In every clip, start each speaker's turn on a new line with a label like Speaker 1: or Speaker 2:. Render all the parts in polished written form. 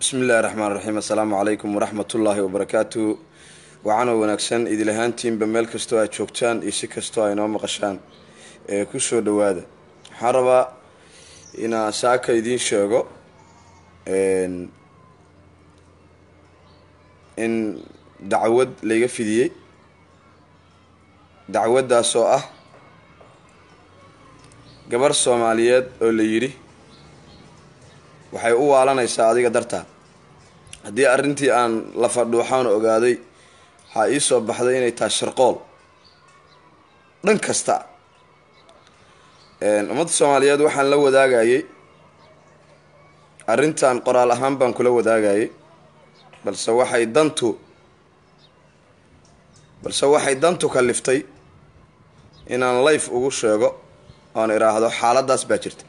Speaker 1: بسم الله الرحمن الرحيم. السلام عليكم ورحمة الله وبركاته. وعنا ونكسن إذا لهانتين بملك استوى شوكتان إيشك استوى نوم قشان كوسو دواده حربا إن ساكا يدين شوغو إن دعوة ليغا فيديي دعوة دا سوء gabar Soomaaliyeed oo la yiri waxay u waalanaysaa adiga dartaa hadii arintii aan la fadhuuxaan ogaaday waxa ii soo baxday inay tahay shirqool dhan kasta ummadda Soomaaliyeed waxaan la wadaagayay arintan qoraal ahaan baan kula wadaagayay balse waxay dantu kaliftay inaan live ugu sheego aan iraahdo xaaladaas baa jirta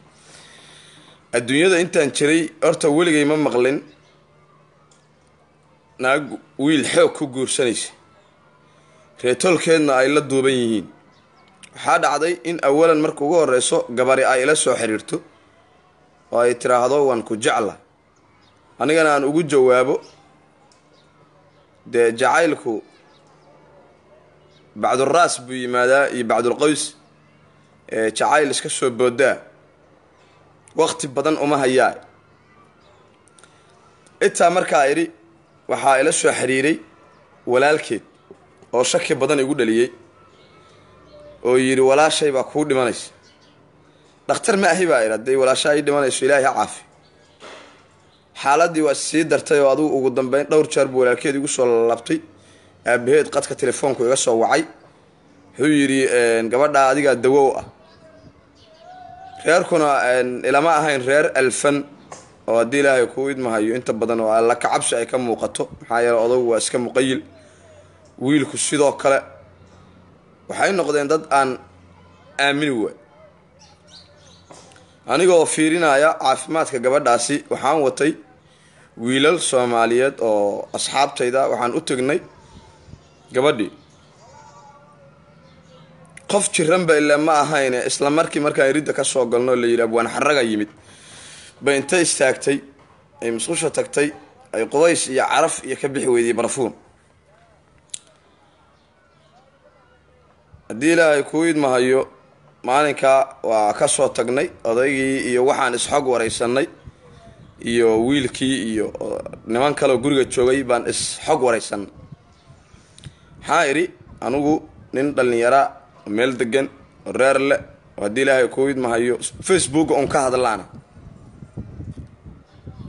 Speaker 1: adduunyada intaan jiray horta weligay ma maqlin naag wiil xoog ku guursanaysa reetolkeedna ay la duuban yihiin waxaa dhacday in awalan marka ugu horeyso gabari ay ila soo xiriirto oo ay tiraahdo waan ku jecla anigana aan ugu jawaabo de jacaylku bacdu raas buu yimaadaa iyo bacdu qaws jacayl iska soo boodaa waqti badan uma hayaa inta markaa iri waxa ila soo xiriiray walaalkeed oo shaki badan igu dhaliyay oo yiri walaashay baa ku dhimanaysa dhakhtar ma ahi baa iraday walaashay dhimanayso ilaahay caafi xaaladii waa sii dartay oo adigu ugu dambeyn dhowr jeer buu walaalkeed igu soo labtay aabaheed qadka telefoonku iga soo wacay wuxuu yiri gabadha adiga dawow ah reerkuna ilama ahayn reer alfan oo hadii ilaahay ku idmahayo inta badan oo alla ka cabsi ay ka muuqato maxaa yeelay odagu waa iska muqayil wiilku sidoo kale waxay noqdeen dad aan aamin way anigoo fiirinaya caafimaadka gabadhaasi waxaan watay wiilal Soomaaliyeed oo asxaabtayda waxaan u tagnay gabadhii qof jiran ba ilaa ma ahayn isla markaan ridda ka soo galno la yiraahdo waan xaraga yimid ba inta istaagtay ay musqusha tagtay ay qubays iyo caraf iyo ka bixi weydii barfuun hadii ilaahay ku idmahayo maalinka waa ka soo tagnay odaygii iyo waxaan isxog wareysanay iyo wiilkii iyo niman kale guriga joogay baan isxog wareysanay haayri anugu nin dhalinyara meel degan reer le hadii ilaahay ku idmahayo Facebook on ka hadlaana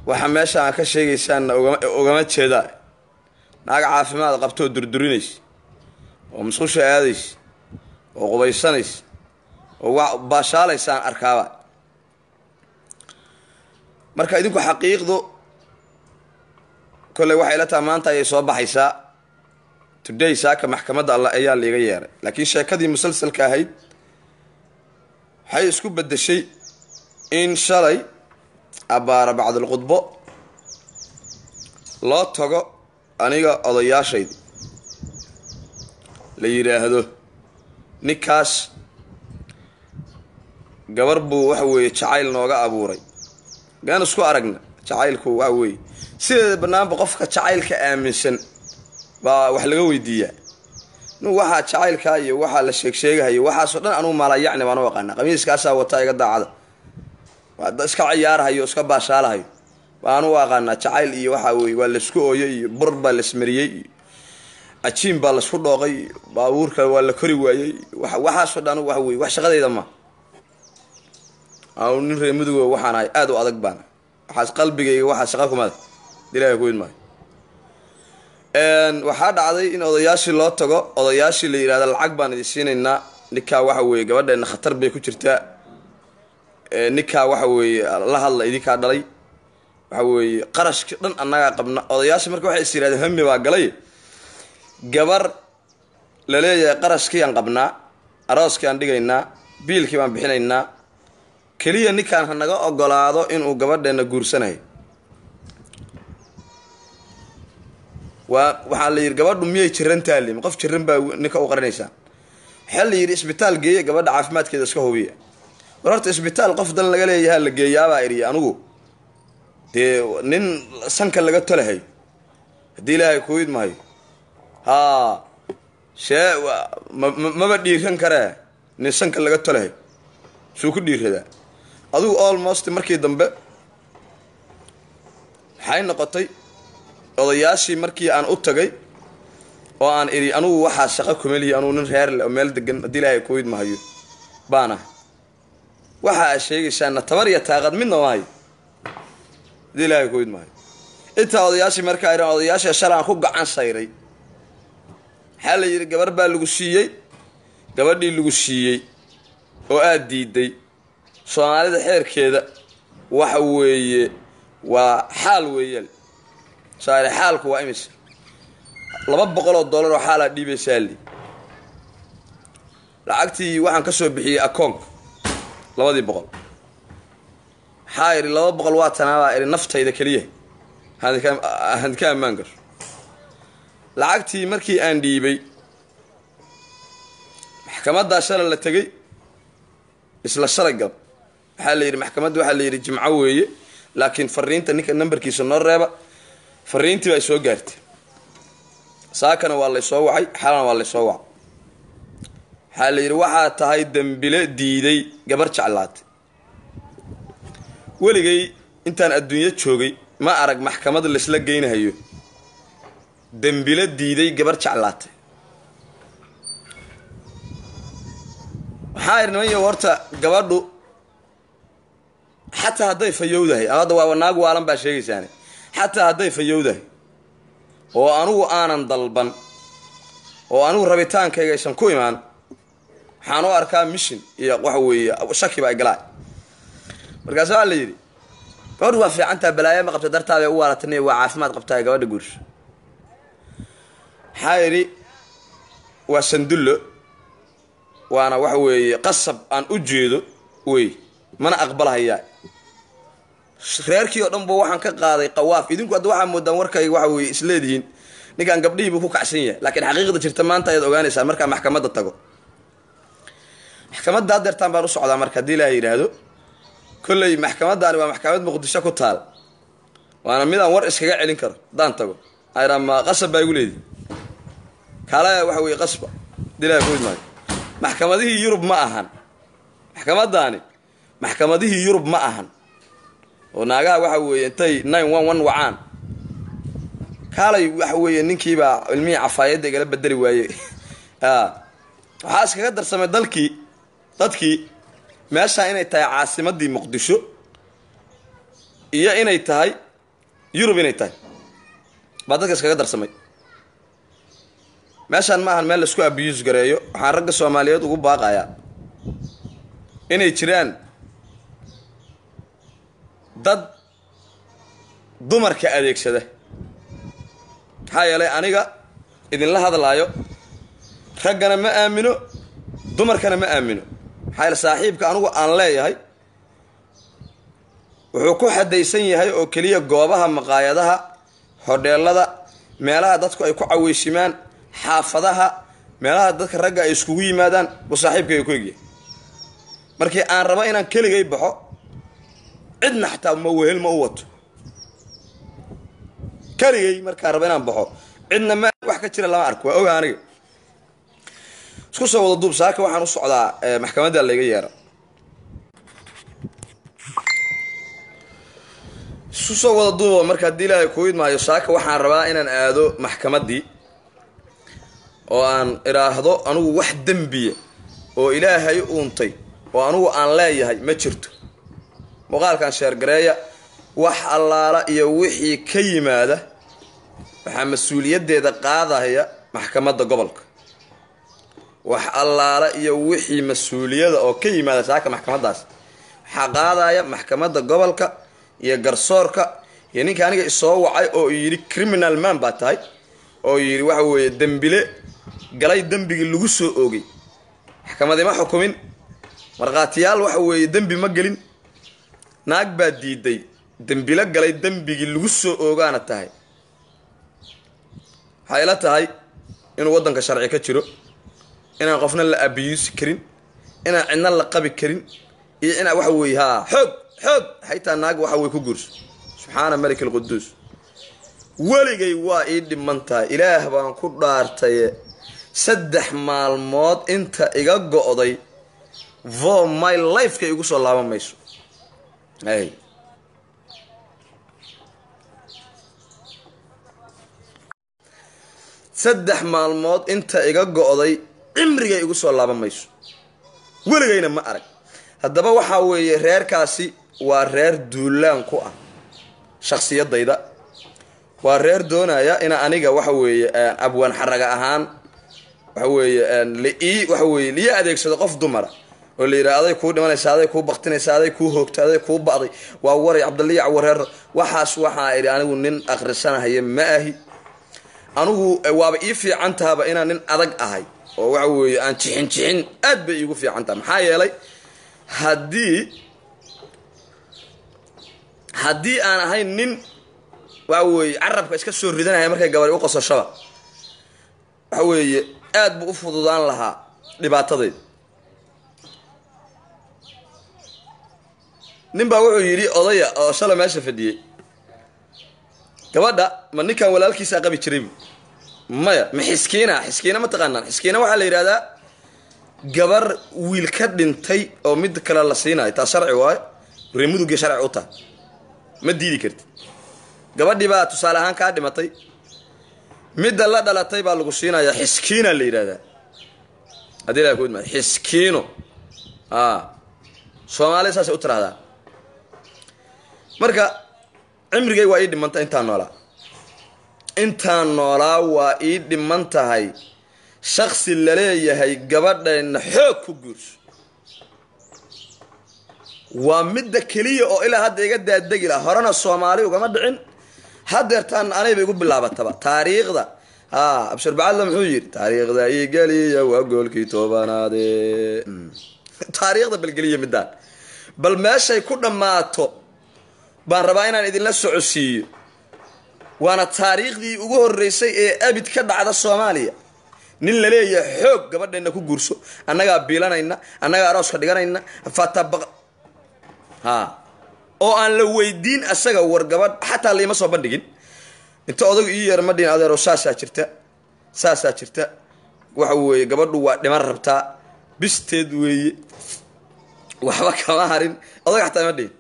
Speaker 1: waxa meesha aan ka sheegaysaan ogama jeeda naag caafimaad qabto durdurinaysa oo musqusha aadaysa oo qubaysanaysa oo wax baashaalaysan arkaaba marka idinku xaqiiqdo kale waxay la taamaanta ay soo baxaysaa today saaka maxkamadda Allah ayaa liiga yeeray laakiin sheekadii musalsalka ahayd waxay isku bedeshay in shalay abaara bacd alqudbo loo tago aniga odayaashayd la yiraahdo nikaas gabar buu waxa weeye jacayl nooga abuuray gaan isku aragna jacaylku waxa weeye sida banaanba qofka jacaylka aaminsan baa wax laga weydiiyaa waxa jacaylka iyo waxa la sheegayo waxa soo dhan anu mala yacni baan u aqaan qamiiskaas wata iga daacada waa iska ciyaarahayo iska baashaalahayo baan u aqaan jacayl iyo waxa weey waa la isku ooyay iyo burba la ismariyay ajiin baa la isku dhooqay baabuurka waa la kori waayay waxa soo dhan waxa weey wax shaqadeeda ma nin reemudugo waxaan ay aad u adag baan waxa qalbigayga waxa shaqo kuma dilay ku idmay waxa dhacday in odayaashii loo tago odayaashii la yiraahdo lacag baan idin siinayna ninka waxa weey gabadheena khatar bay ku jirtaa ninka waxa weey la hadla idinka dhalay waxa weey qarashki dhan annaga qabna odayaashii marka waxay isiraadeen hammi baa galay gabar la leeyahay qarashkii aan qabnaa arooskii aan dhigaynaa biilkii baan bixinaynaa kaliya ninkan hanaga ogolaado inuu gabadheena guursanayo waxa la yiri gabadhu miyay jiran taali qof jiran baa ninka u qaranaysa xal yiri isbitaal geeyo gabadha caafimaadkeeda iska hubiya wararta isbitaal qof dan laga leeyahay la geeyaaba iriya anugu dee nin sanka laga tolahay haddii ilaahay ku idmahayo haa shee maba dhiiran karee nin sanka laga tolahay suu ku dhiiradaa adugu almost markii dambe waxay noqotay odayaashii markii aan u tagay oo aan iri anugu waxaa shaqo kumelihi anugu nin reer leh oo meel degan haddii ilaahay ku idmahayo baan ahay waxa ay sheegaysaana tabar iyo taaqad midna maayo haddii ilaahay ku idmahayo intaa odayaashii markaa iran odayaashii shalaan ku gacan sayray waxaa la yidhi gabar baa lagu siiyey gabadhii lagu siiyey oo aad diiday soomaalida xeerkeeda waxa weeye waa xaal weeyal saare xaalku waa imisa $200 oo xaalaa dhiibaysaa li lacagtii waxaan ka soo bixiyey akoonka 200 waxaa idhi 200 waa tanaabaa idhi naftayda keliya aan ka ammaan gasho lacagtii markii aan dhiibay maxkamaddaa shalay la tegey isla shalay gab waxaa la yidhi maxkamadda waxaa la yidhi jimco weeye laakiin fariinta ninka nambarkiisa noo reeba fariintii baa soo gaartay saakana waa laysoo wacay xalana waa laysoo wacay waxaa la yidhi waxaa tahay dembile diiday gabar jeclaatay weligay intaan adduunyo joogay ma arag maxkamad laysla geynahayo dembile diiday gabar jeclaatay waxaa irnimayo horta gabadhu xataa hadday fayowdahay hadda waa naag waalan baa sheegaysaane xataa hadday fayowdahay oo anugu aanan dalban oo anugu rabitaankayga aysan ku imaan waxaan u arkaa mission iyo waxa weeye shaki baa galaa markaas waxaa la yidhi gabadhu waa fiicantaa balaayo ma qabta dartaabay u waalatay waa caafimaad qabtaa gabadha guursho waxaa yidhi waa sandullo waana waxa weeye qasab aan u jeedo wey mana aqbalahayaa reerkii oo dhan ba waxaan ka qaaday qawaaf idinku hadda waxaa moodaan warkayga waxa weeye isleedihiin ninkaan gabdhihii buu ku kacsan yahay laakiin xaqiiqda jirta maanta ayaad ogaanaysaa markaa maxkamadda tago maxkamadda haddeertaan baan u socdaa marka haddii ilaaha yidhaahdo kolley maxkamaddaani waa maxkamad muqdisho ku taal waana midaan war iskaga celin karo haddaan tago ma qasab baa igu leedihi kaalaya waxa weeye qasba haddii ilahay ku idmaayo maxkamadihii yurub ma ahan maxkamaddaani maxkamadihii yurub ma ahan oo naagaha waxa weeye intay 911 wacaan kaalay waxa weeye ninkiibaa ilmihii cafaayadda igala bedeli waaye waxaa iskaga darsamay dadkii meeshaa inay tahay caasimaddii muqdisho iyo inay tahay yurub inay tahay baa dadka iskaga darsamay meeshaan ma ahan meel laisku abiyuus gareeyo waxaan ragga soomaaliyeed ugu baaqayaa inay jiraan dad dumarka adeegsada maxaa yeelay aniga idinla hadlaayo raggana ma aamino dumarkana ma aamino maxaa yeele saaxiibka anugu aan leeyahay wuxuu ku xadaysan yahay oo keliya goobaha maqaayadaha hodheelada meelaha dadku ay ku caweysimaan xaafadaha meelaha dadka ragga ay iskugu yimaadaan buu saaxiibkayga ku egyahay markii aan rabo inaan keligay baxo cidna xataa ma wehel ma u wato keligay markaan rabo inaan baxo cidna ma wax ka jira lama arko waa oga aniga isku soo wada duub saaka waxaan u socdaa maxkamadda layga yeero isku soo wada duubo marka haddii ilaahay ku idmaayo saaka waxaan rabaa inaan aado maxkamaddii oo aan iraahdo anugu wax dembiya oo ilaahay uuntay oo anugu aan leeyahay ma jirto muuqaalkan sheergareeya wax allaala iyo wixii ka yimaada waxaa mas-uuliyaddeeda qaadaya maxkamadda gobolka wax allaala iyo wixii mas-uuliyada oo ka yimaada saaka maxkamaddaas waxaa qaadaya maxkamadda gobolka iyo garsoorka iyo ninka aniga isoo wacay oo yidhi criminal man baa tahay oo yidhi waxa weeye dembile galay dembigii lagu soo oogay maxkamadii ma xukumin markhaatiyaal waxa weeye dembi ma gelin naag baa diiday dembile galay dembigii lagu soo oogaana tahay waxay ila tahay inuu waddanka sharci ka jiro inaan qofna la abiyuusi karin inaan cidna la qabi karin iyo inaa waxa weeye xoog xaytaa naag waxa weye ku guurso subxaana malik alquduus weligay waa ii dhimantahay ilaah baan ku dhaartaye 3 maalmood inta iga go'day for my life ka igu soo laaban mayso ay 3 maalmood inta iga go'day cimriga igu soo laaban mayso weligayna ma arag haddaba waxa weeye reerkaasi waa reer duulaan ku ah shakhsiyadayda waa reer doonaya in aniga waxa weeye abwaan xaraga ahaan waxa weeye liya adeegsado qof dumara oo la yiraahdo ku dhimanaysa aday ku baqtinaysa aday ku hoogtaaday ku baqday waa waray Cabdallah wareer waxaas waxa ay anigu nin akhrisanahay ma ahi anigu waaba ii fiican taaba inaan nin adag ahay oo waxa weeye aan jixin aad bay iigu fiican tahay maxaa yeelay haddii aan ahay nin waxa weeye carabka iska soo ridanaya markay gabar u qosashaba waxa weeye aad buu u fududaan lahaa dhibaatadeed nin baa wuxuu yiri odaya oo shala meesha fadhiyay gabadha ma ninkan walaalkiisa qabi jiray maya ma xiskiina ma taqaanaan xiskiina waxa la yiraahdaa gabar wiil ka dhintay oo mid kale la siinayo taa sharci waayo reemuduga sharci u tahay ma diidi kartid gabadhii baa tusaale ahaan ka dhimatay mid la dhalatay baa lagu siinayaa xiskiina la yiraahdaa hadii la kood ma xiskiino Soomaaliya saas u tiraahdaa marka cimrigay waa ii dhimanta intaan noolaa waa ii dhiman tahay shakhsi la leeyahay gabadhayna xoog ku guurso waa midda kaliya oo ilaa hadda iga daadegi la horana Soomaali ugama dhicin hadeertaan anayba igu bilaabataba taariikhda abshir bacad muxuu yiri taariikhda ay galiya waa goolkii toobanaade taariikhda balgaliya midaan bal meeshay ku dhamaato baan rabaa inaan idin la socodsiiyo waana taariikhdii ugu horeysay ee abid ka dhacda Soomaaliya nin la leeyahay xoog gabadheena ku guurso annaga biilanayna annaga arooska dhiganayna fatabaq oo aan la weydiin asaga war gabadh xataa leema soo bandhigin inta odag ii yar ma dhiin adeero saasa jirta waxa weeye gabadhu waa dhiman rabtaa bisteed weeye waxba kama harin odag xataa ma dhiin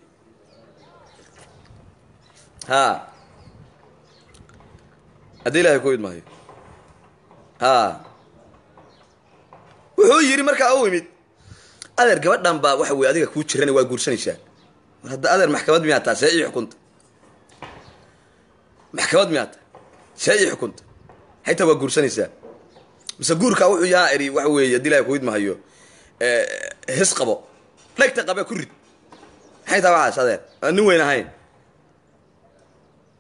Speaker 1: hadii ilaahay ku idmaayo wuxuu yiri markaa uu yimid adeer gabadhan baa waxa weeye adiga ku jirana waa guursanaysaa hadda adeer maxkamad miyaa taa say xukunta maxkamad miyaa taa say xukunta hayta waa guursanaysaa mise guurka wuxuu yaa iri waxa weeye hadii ilaahay ku idmaayo his qabo dhagta qaba ku rid hayta waxa adeer nin weyn ahayn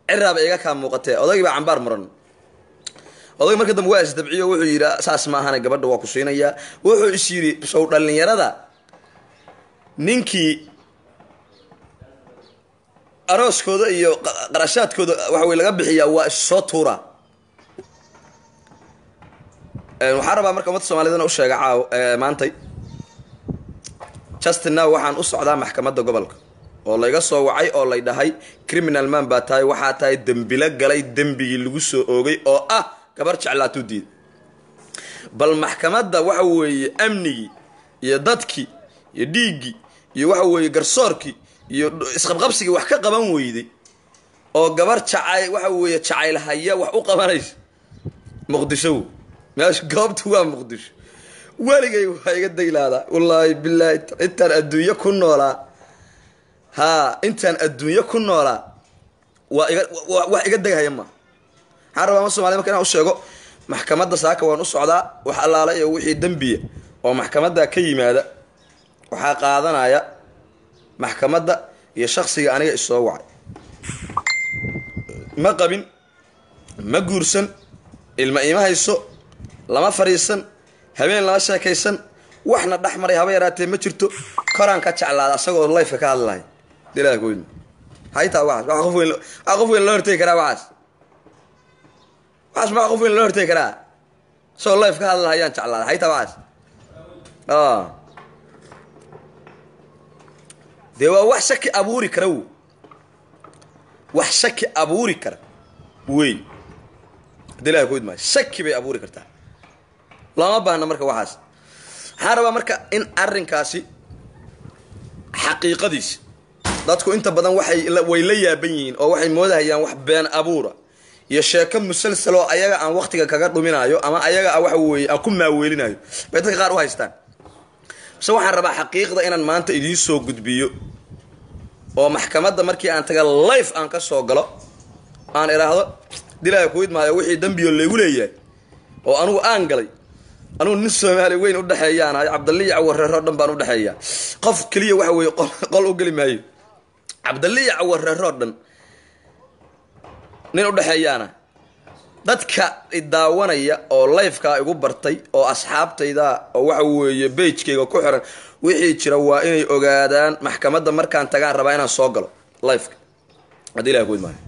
Speaker 1: ciraba iga ka muuqatay odayga baa cambaar muran odayga markii dambe waa isdabciyo wuxuu yiri saas ma ahana gabadha waa ku siinaya wuxuu is yiri soo dhalinyarada ninkii arooskooda iyo qarashaadkooda waxa way laga bixiyaa waa soo tuura waxa rabaa marka ummadda Soomaaliyeed u sheega maantay Justin now waxaan u socdaa maxkamadda gobolka oo laga soo wacay oo lay dhahay criminal man baa tahay waxa tahay dambila galay dambigii lagu soo oogay oo gabar jeclaato diid bal maxkamadda waxa weeye amnigi iyo dadki iyo dhiigi iyo waxa weeye garsoorki iyo isqabqabsiga wax ka qaban weyday oo gabar jacay waxa weeye jacayl haya wax u qabanayso Muqdisho meesh goobtu waa Muqdisho waligay waxa iga daylaada wallahi billahi intaan adduunyo ku noolaa intaan adduunyo ku noolaa waa iga dagaya ma haraba Soomaaliya markaan u sheego maxkamadda saaka waan u socdaa wax allaala iyo wixii dambiye oo maxkamadda ka yimaada waxa qaadanaya maxkamadda iyo shakhsiga aniga isoo wacay ma qabin ma guursan ilma iima hayso lama fariisan habeen lama sheekaysan waxna dhaxmaray haba yaraatee ma jirto koraan ka jeclaada asagoo life ka hadlay dilaa goyn hayta wax qof weyn loo hortay karaa ma qof weyn loo hortay karaa soo life ka hadlayaan jeclaada hayta wax de waa wax shaki abuuri karo wax shaki abuuri kara wey dilaa kood ma shaki bay abuuri kartaa lama baahna marka waxaas waxaan rabaa marka in arrinkaasi xaqiiqadiis dadku inta badan way la yaaban yihiin oo waxay moodahayaan wax been abuura iyo sheeko musalsal oo ayaga aan waqtiga kaga dhuminayo ama ayaga waxa weeye aan ku maaweelinayo bay dadka qaar u haystaan so waxaan rabaa xaqiiqda inaan maanta idiin soo gudbiyo oo maxkamadda markii aan taga live aan ka soo galo aan iraahdo dilaa ku idmaayo wixii dambiyo leegu leeyahay oo anigu aan galay anigu nin Soomaali weyn u dhaxeeyaan Cabdalliya Cawareero dhan baan u dhaxeeyaa qof kaliya waxa weeye qol u gali maayo Cabdalliya Cawareero dhan nin u dhaxeeyaana dadka idaawanaya oo live-ka igu bartay oo asxaabtayda oo waxa weeye page-kayga ku xiran wixii jira waa inay ogaadaan maxkamadda markaan tagaan rabaa inaan soo galo live-ka hadii ilaahay ku idmaayo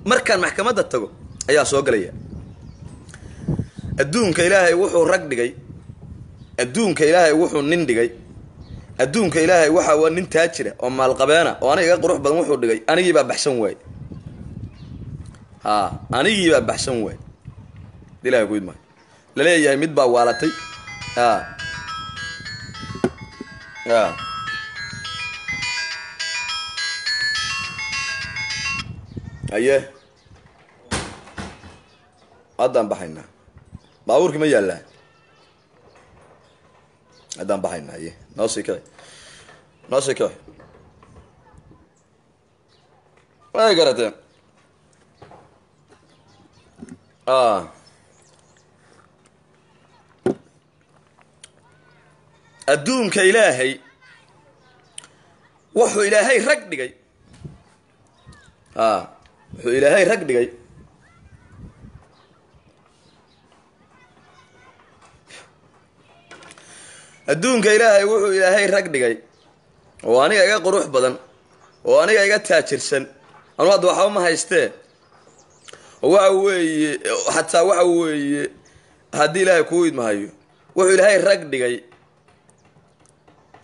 Speaker 1: markaan maxkamadda tago ayaa soo galaya adduunka ilaahay wuxuu rag dhigay adduunka ilaahay wuxuu nin dhigay adduunka ilaahay waxa waa nin taajira oo maal qabeena oo aniga qurux badan wuxuu dhigay anigii baa baxsan waay anigii baa baxsan waay ilaahay ku idmaayo la leeyahay mid baa waalatay aye haddaan baxaynaa baabuurkii ma yaallaa haddaan baxaynaa aye noo sii kici way garateen adduunka ilaahay wuxuu ilaahay rag dhigay wuxuu ilaahay rag dhigay adduunka ilaahay wuxuu ilaahay rag dhigay oo aniga iga qurux badan oo aniga iga taajirsan anu hadda waxba ma haystee oo waxa weeye xataa waxa weeye haddii ilaahay kuu idmahayo wuxuu ilaahay rag dhigay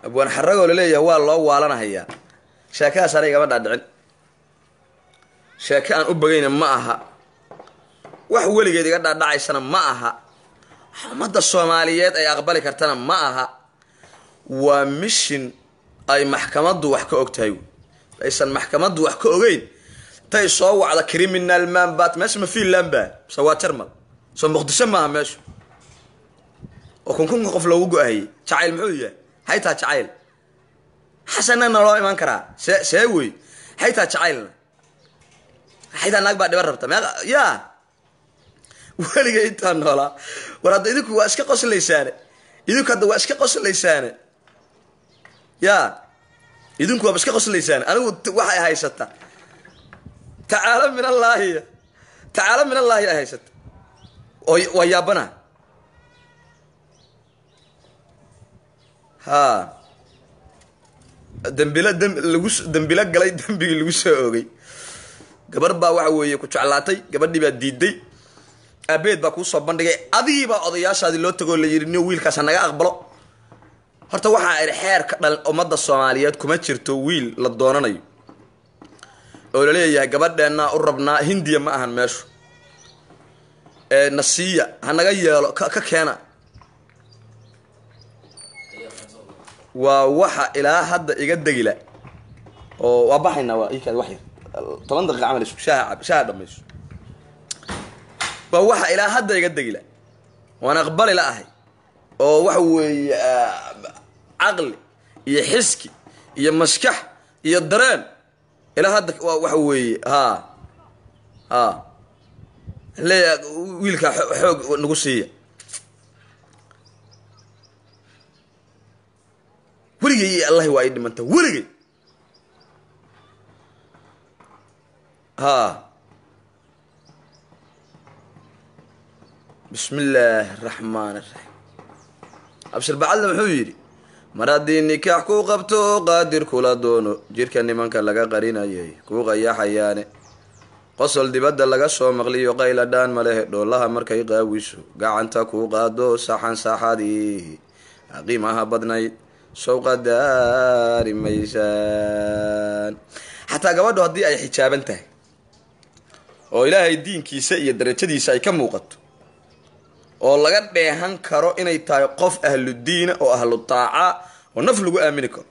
Speaker 1: abwaan xaragoo laleeyahay waa loo waalanahayaa sheekadaas aniga igama dhaadhicin sheeke aan u bagayna ma aha wax weligeed iga dhaadhacaysana ma aha ummadda Soomaaliyeed ay aqbali kartana ma aha waa mission ay maxkamaddu wax ka ogtahay aysan maxkamaddu wax ka ogeyn tay soo wacda criminal man bat meesha ma fiilan baa soo termal soo muqdisho ma meesha oo kun qof loogu go'ay jacayl muxuu yahay hayta jacayl xasanana loo iman karaa see wey hayta jacaylna hayta naag baa dhibar rabta yaa weliga intaan noolaa war hadda idinku waa iska qoslaysaane idinku hadda waa iska qoslaysaane yaa idinku waa iska qoslaysaane anigu waxay haysata tacaala min allaahi ay haysata oo waa yaabana dambila galay dambigii lagu soo oogay gabar baa waxa weeye ku jeclaatay gabadhii baa diiday abeed baa kuu soo bandhigay adigii baa odayaashaadii loo tagoo la yidhi nin wiilkaas naga aqbalo horta waxaa ay xeerka dhal ummadda Soomaaliyeed kuma jirto wiil la doonanayo oo la leeyahay gabadheena u rabnaa Hindiya ma ahan meeshu nasiya hanaga yeelo ka keena waa waxa ilaa hadda iga dagila oo waa baxayna waa ikaad wax yar 10 daqiiqo amal isku shaaha dhamayso waa waxa ilaa hadda iga dagila waan aqbali laahay oo waxa weeye aqli iyo xiski iyo maskax iyo dareen ilaa hadda waxa weeye leeyahay wiilka xoog nagu siiya weligay Allah waa idimanta weligay بسم الله الرحمن الرحيم أبشر بعلم حويري مرادي نكاح كو قبتو قادر كولا دونو جيركا نمانكا لغا قرينا يهي كو غيا حياني قصل دي بدل لغا سو مغليو قيلا دان مليه دولها مركا يقاويسو قاعنتا كو قادو ساحان ساحادي أقيمها بدنايد shawqa daari maysaan xataa gabadhu haddii ay xijaaban tahay oo ilaahay diinkiisa iyo darajadiisa ay ka muuqato oo laga dheehan karo inay tahay qof ahlu diina oo ahlu taaca oo naf lagu aamini karo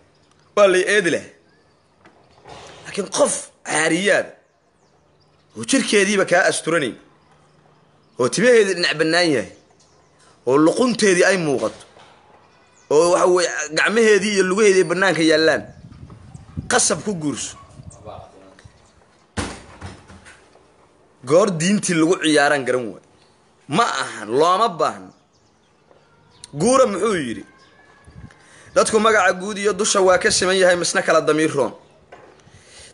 Speaker 1: waa la eedi leh laakiin qof caariyaad oo jirkeediiba kaa asturanin oo timaheedii dhinac bannaan yahay oo luqunteedii ay muuqato oo waxa weeye gacmaheedii iyo lugaheedii bannaanka yaallaan qasab ku guurso goor diintii lagu ciyaaran garan waay ma ahan looma baahno guura muxuu yidhi dadku magaca guud iyo dusha waa ka siman yahay misna kala damiir roon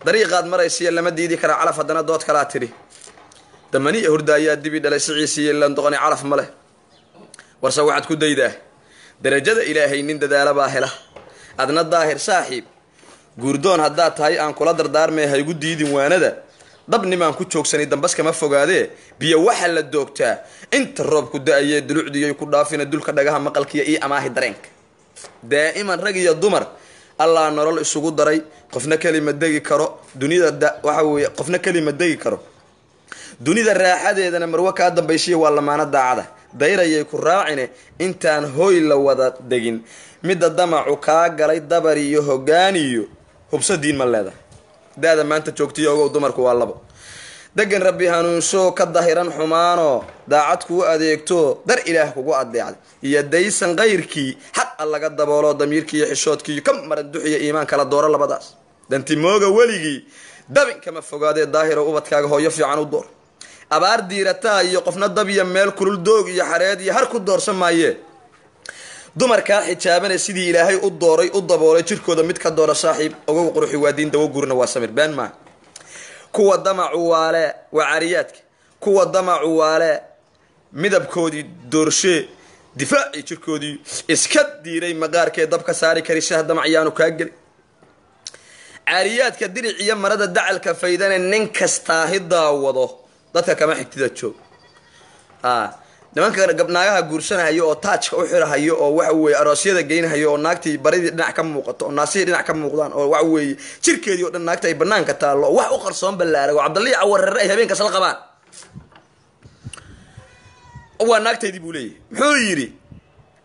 Speaker 1: dariiqaad maraysiiya lama diidi kara calaf haddana dood kalaa tidhi damani hurda ayaa dibi dhalay siciisiiyo ilan doqoni calaf ma leh warse waxaad ku daydaa darajada ilaahay nin dadaala baa hela adna daahir saaxiib guurdoon haddaad tahay aan kula dardaarmee haygu diidin waanada dab nimaan ku joogsanay dambas kama fogaadee biyo waxa la doogtaa inta roobku da-ayee dulucdiyay ku dhaafina dulka dhagaha maqalkiiyo ii amaahi dareenka daa'iman rag iyo dumar allaa nolol isugu daray qofna kelima degi karo dunida waxa weeye qofna kelima degi karo dunida raaxadeedana marwo kaa dambaysiya waa lamaano daacada dayrayay ku raacine intaan hooy la wada degin midda damacu kaa galay dabar iyo hogaaniyo hubso diin ma leedahay daada maanta joogtiyo ogow dumarku waa labo degan rabbi hanuunsho ka dahiran xumaanoo daacad kuu adeegto dar ilaah kugu adeecday iyo daysan qayrkii xaqa laga daboolo damiirkiiyo xishoodkiiyo ka maran duxiya iimaan kala dooro labadaas dantimooga weligii dabin kama fogaadee daahiro ubadkaaga hooyo fiican u door abaar diirataa iyo qofna dabiya meel kulul doog iyo xareed iyo har ku doorsan maayee dumarkaa xijaabana sidii ilaahay u dooray u daboolay jirkooda mid ka doora saaxiib ogow quruxi waa diin dawo gurna waa samir been maa kuwa damacu waale waa cariyaadka kuwa damacu waale midabkoodii doorshee difaacii jirkoodii iska diiray maqaarkee dabka saari kari shah damac yaanu kaa geli cariyaadka diric iyo marada dacalka faydane nin kastaahi daawado dadka kama xigtida joog nimanka naagaha guursanahayo oo taajka u xirahayo oo waxa weeye aroosyada geynahayo oo naagtii baridii dhinac ka muuqato oo naasihii dhinac ka muuqdaan oo waxa weeye jirkeedii oo dhan naagta ay banaanka taallo oo wax u qarsoon ballaarag oo cabdalii cawarare ay habeenka sal qabaan waa naagteedii buu leeyahay muxuu yidhi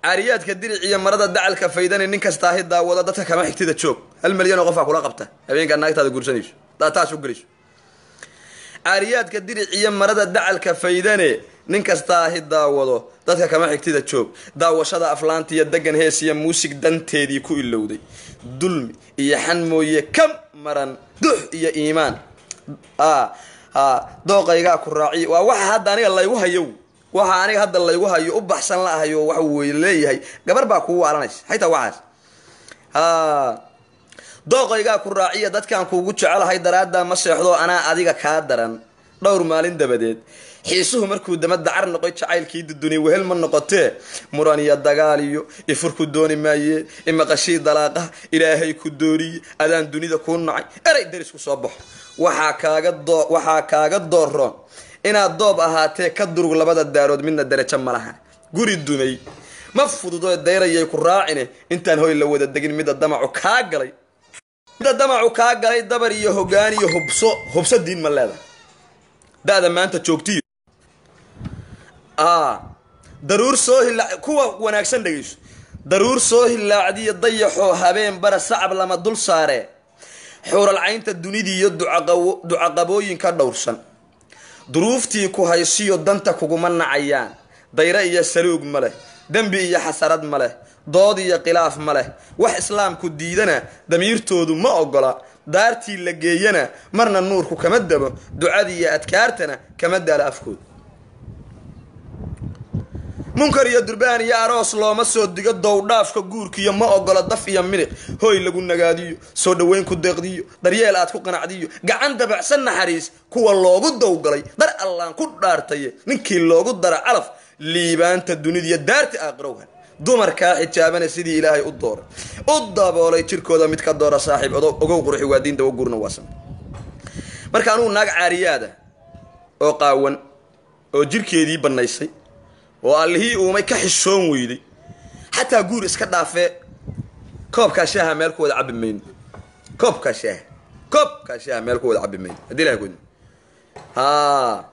Speaker 1: caariyaadka diric iyo marada dacalka faydane nin kastaahi daawada dadka kama xigtida joog 1 milyan oo qofaa kula qabta habeenka naagtaada guursanayso taas u gelayso caariyaadka diric iyo marada dacalka faydane nin kastaahi daawado dadka kama xigtida joog daawashada aflaanta iyo degan hees iyo muusig danteedii ku ilowday dulmi iyo xan mooye ka maran dux iyo iimaan dooqaygaa ku raaciy waa waxa hadda aniga laygu hayo waxa aniga hadda laygu hayo u baxsan la ahayo waxa weeye leeyahay gabar baa kugu waalanaysa hayta waxaas dooqaygaa ku raaciya dadkaan kuugu jecelahay daraaddaa ma seexdo anaa adiga kaa daran dhowr maalin dabadeed xiisuhu markuu dama dacar noqoy jacaylkii duduniy wehel ma noqotee muran iyo dagaal iyo ifurku dooni maayee imaqashii dalaaqaha ilaahay ku dooriye adaan dunida kuu nacay eray darisku soo baxo waxaa kaaga dooroon inaad doob ahaatee ka durug labada daarood midna darajo ma lahan guri dumay ma fududo dayrayay ku raacine intaan hoy la wada degin midda damacu kaa galay dabar iyo hogaan iyo hubso diin ma leedahay daada maanta joogtiyo daruur soo kuwa wanaagsan dhageyso daruur soo hilaacdiyo dayaxoo habeen bara sacab lama dul saare xuural caynta dunidii iyo ducaqabooyinka dhowrsan duruuftii ku haysiyo danta kuguma nacayaan dayre iyo saluug ma leh dembi iyo xasarad ma leh dood iyo khilaaf ma leh wax islaamku diidana damiirtoodu ma ogola daartii la geeyana marna nuurku kama dabo ducadii iyo adkaartana kama daala afkooda munkar iyo durbaan iyo aroos looma soo digo dowdhaafka guurkiiyo ma ogola daf iyo miliq hooy lagu nagaadiyo soo dhaweyn ku deeqdiyo daryeel aad ku qanacdiyo gacan dabacsan naxariis kuwa loogu dowgalay dar allaan ku dhaartaye ninkii loogu dara calaf liibaanta dunidiyo daarta aakhirowha dumarkaa xijaabana sidii ilaahay u dooray u daboolay jirkooda mid ka doora saaxiib ogow quruxi waa diin dawo guurna waa samay marka anugu naag caariyaada oo qaawan oo jirkeedii bannaysay oo allihii uumay ka xishoon weyday xataa guur iska dhaafee كوب كاشها مالك ولا عب مين كوب كاشها مالك ولا عب مين هدي لها كون ها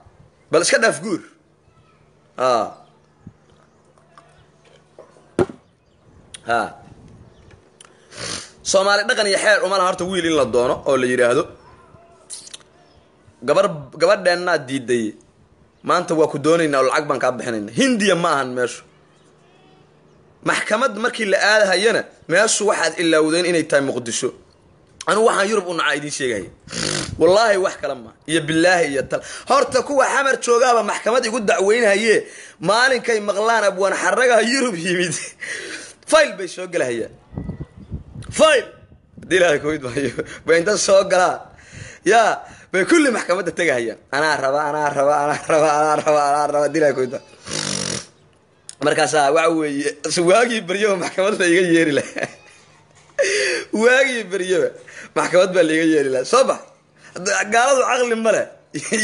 Speaker 1: بلش كده فجور ها Soomaali dhaqan iyo xeer uma laha horta wiil in la doono oo la yiraahdo gabadheena diiday maanta waa ku doonaynaa oo lacag baan ka bixinaynaa hindiya ma ahan meeshu maxkamad markii la aadahayana meeshu waxaad ilaawdeen inay tahay muqdisho anu waxaan yurub u nacay idin sheegay wallahi wax kala ma iyo billahi iyo tal horta kuwa xamar joogaaba maxkamad igu dacweynaayee maalinkay maqlaan abwaan xaraga yurub yimid fayl bay soo galahayaan فايل دي لها كويد بايو بين ده سو غلا يا بكل محكمه تغايا انا ربا دي لها كويد markaasa waxa weeye suwaagi bariyo maxkamad la iga yeeri la waagi bariyo maxkamad baa la iga yeeri la sabax gaaladu aqli male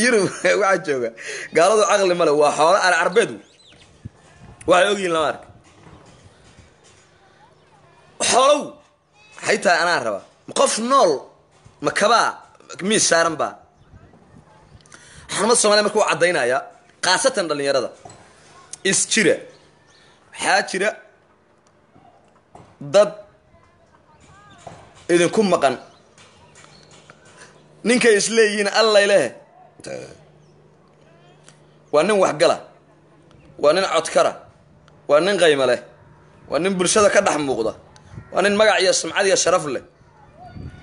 Speaker 1: yuru waxa jooga gaaladu aqli male waa xoolo arbeed waxa ogin la mark xoolo حيث أنا ربا مقف نول مكبا مي سارن با حرمت الصومالي مركو عدينا يا قاسة دلين يردا إسجرة حاجرة ضد إذا كم مقن نينك إسليين الله إله وأنن وحقلا وأنن عتكرة وأنن غيمله وأنن برشة كده حموقضة وأنا المجا يا سمعة يا شرف له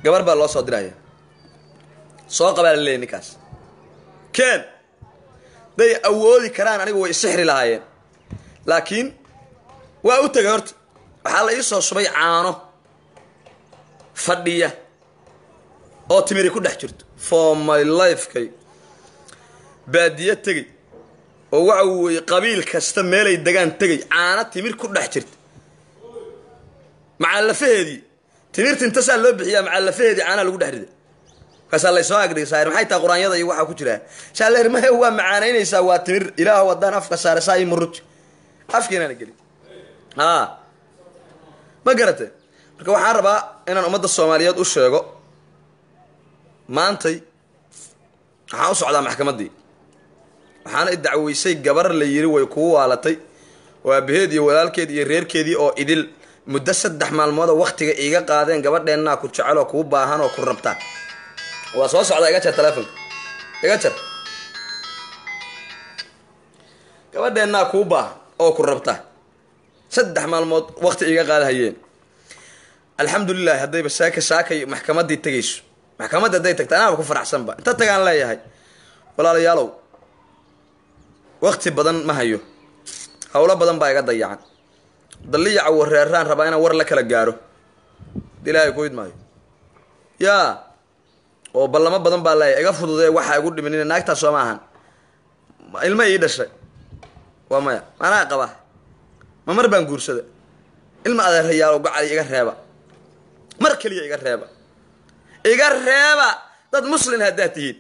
Speaker 1: قبل بالله صادرها سواء قبل اللي نكاس كان ده أولي كران أنا هو السحر لهاي لكن وأتجرت حالا يسوع شوي عانه فدية أو تمري كل حجرت for my life كي بدية تجي ووعو قبيل كاستميل يدقان تجي عانه تمري كل حجرت مع اللفهدي تمرت انتسال لو بخيا مع اللفهدي انا لو دحريده كاس الله سو اغدي ساير maxay taa quraanyada iyo waxa ku jira shaleer ma waa macaanaynaysa waa timir ilaaha wadaan afka saar saay murud afkiina gali ma garate marka waxaan rabaa inaan umada Soomaaliyeed u sheego maantay waxa u socdaa maxkamadii waxaana dacweysay gabar la yiri way ku waalatay waa baheed iyo walaalkeed iyo reerkeedii oo idil muddo 3 maalmood waqtiga iiga qaadeen gabadheena ku jecel oo ku baahan oo ku rabta waa soo socda iga jar telefoon iga jar gabadheena ku baahan oo ku rabta 3 maalmood waqti iiga qaadahayeen alxamdulillah haday saakay maxkamadii tagayso maxkamadda haday tagtaan aan ku faraxsan ba inta tagaan leeyahay walaalayaalow waqti badan ma hayo hawlo badan baa iga dayacan daliya wareeraan rabaa inaan war la kala gaaro dilaahay koyd maayo ya oo ballama badan baa la iga fududay waxa igu dhimin naagta Soomaalihan ilma ii dhashay waa maya ana qaba ma mar baan guursada ilma adeerayaal oo gacali iga reeba mar kaliya iga reeba dad muslim hadaatihiin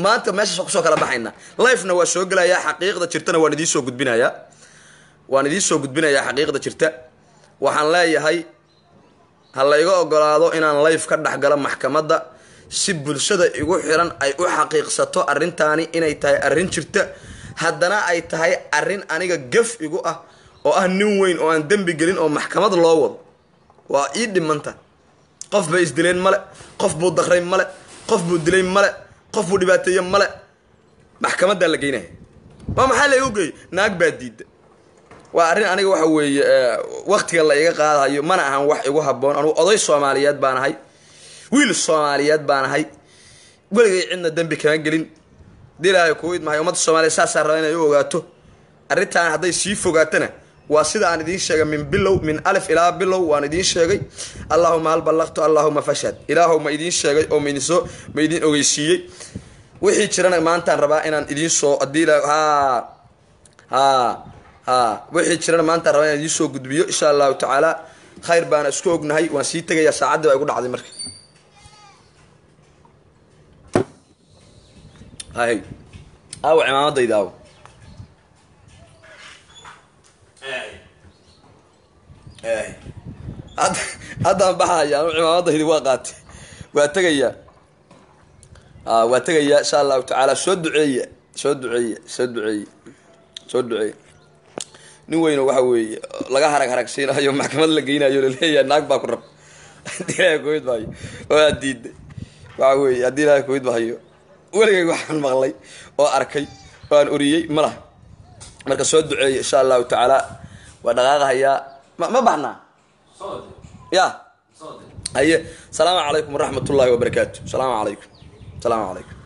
Speaker 1: maanta meesha ku soo kala baxayna live-na waa soo galaya xaqiiqda jirtana waan idin soo gudbinayaa xaqiiqda jirta waxaan leeyahay hal iga ogolaado inaan live ka dhaxgalo maxkamadda si bulshada igu xiran ay u xaqiiqsato arrintaani inay tahay arrin jirta haddana ay tahay arrin aniga gaf igu ah oo ah nin weyn oo aan dambi gelin oo maxkamad loo wado waa ii dhimanta qof bay isdileen male qof buu daqray male qof buu dilay male qof buu dhibaateeyay male maxkamadda la geynay waa maxaa la igu geey naag baa diiday waa arrin aniga waxa weeye waqtiga la iga qaadayo mana ahan wax igu haboon anu oday Soomaaliyeed baan ahay wiil Soomaaliyeed baan ahay waligay cidna dambi kama gelin dilaahay kooid ma umada Soomaaliyeed saasa rabaa inay ogaato arrintan haday sii fogaatana waa sida aan idin sheegay min alif ilaa bilow waan idin sheegay Allahumma hal ballaqtu Allahumma fashhad ilaahuma idin sheegay oo ma idin ogeysiiyay wixii jirana maanta rabaa inaan idin soo adila wixii jirana maanta rabaa inaan idin soo gudbiyo insha Allah ta'ala khayr baan isku ognahay waan sii tagaya saacada ay ku dhacday marka hay ciimamadayda haddaan baxaya anu cimaamadaydi waa qaatay waa tegayaa waa tegayaa insha allahu tacaala soo duceeya soo duceeya soo duceeya soo duceeya nin weyno waxa weeye laga haragsiinayo maxkamad la geynayo laleeyahay naag baa ku rab haddii ilaahay koid bahayo waa diiday waxa weeye haddii ilaahay koid bahayo weligay waxaan maqlay oo arkay oo aan oriyey ma laha marka soo duceeya insha allahu tacaala waa dhaqaaqahayaa ma baxnaa ya haye salaamu calaykum waraxmat ullahi wabarakaatu salaamu calaykum salaamu calaykum